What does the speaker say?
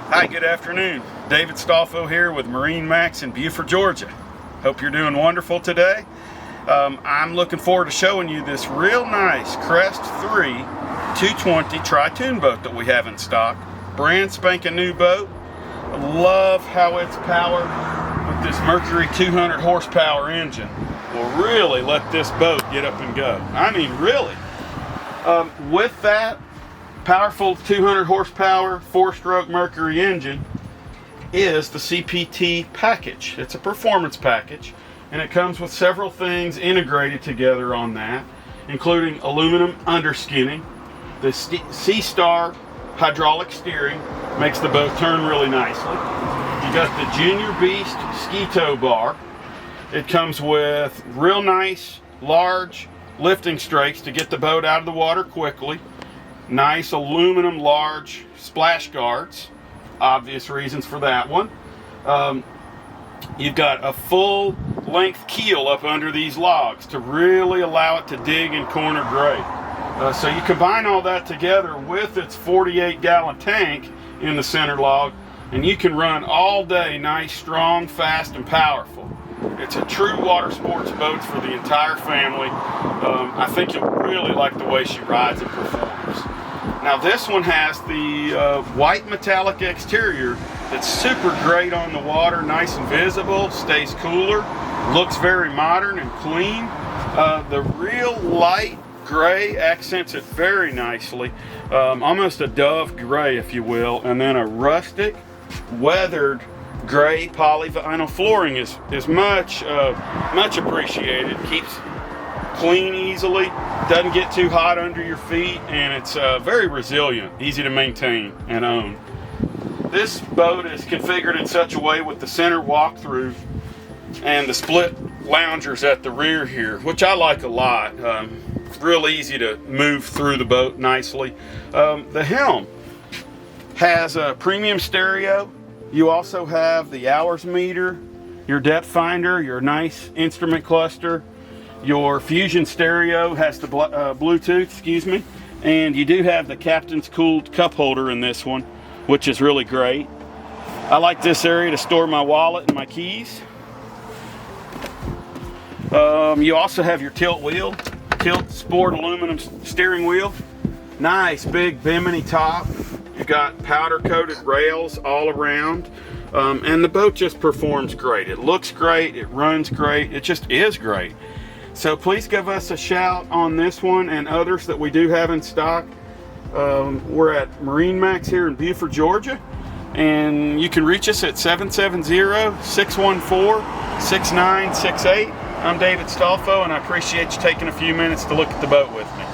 Hi, good afternoon. David Stolfo here with MarineMax in Beaufort, Georgia. Hope you're doing wonderful today. I'm looking forward to showing you this real nice Crest III 220 tri-tune boat that we have in stock. Brand spanking new boat. I love how it's powered with this Mercury 200 horsepower engine. Will really let this boat get up and go. I mean, really. With that powerful 200 horsepower 4-stroke Mercury engine is the CPT package. It's a performance package, and it comes with several things integrated together on that, including aluminum underskinning. The C-Star hydraulic steering makes the boat turn really nicely. You got the Junior Beast ski tow bar. It comes with real nice large lifting strakes to get the boat out of the water quickly. Nice aluminum large splash guards. Obvious reasons for that one. You've got a full length keel up under these logs to really allow it to dig and corner grade. So you combine all that together with its 48-gallon tank in the center log, and you can run all day nice, strong, fast, and powerful. It's a true water sports boat for the entire family. I think you'll really like the way she rides and performs. Now this one has the white metallic exterior that's super great on the water, nice and visible, stays cooler, looks very modern and clean. The real light gray accents it very nicely, almost a dove gray if you will, and then a rustic weathered gray polyvinyl flooring is much appreciated. Keeps clean easily, doesn't get too hot under your feet, and it's very resilient, easy to maintain and own. This boat is configured in such a way with the center walk-through and the split loungers at the rear here, which I like a lot. Real easy to move through the boat nicely. The helm has a premium stereo. You also have the hours meter, your depth finder, your nice instrument cluster. Your Fusion stereo has the Bluetooth, and you do have the captain's cooled cup holder in this one, which is really great. I like this area to store my wallet and my keys. You also have your tilt wheel, tilt sport aluminum steering wheel. Nice big bimini top. You've got powder coated rails all around. And the boat just performs great. It looks great, it runs great, it just is great. So please give us a shout on this one and others that we do have in stock. We're at MarineMax here in Beaufort, Georgia, and you can reach us at 770-614-6968. I'm David Stolfo, and I appreciate you taking a few minutes to look at the boat with me.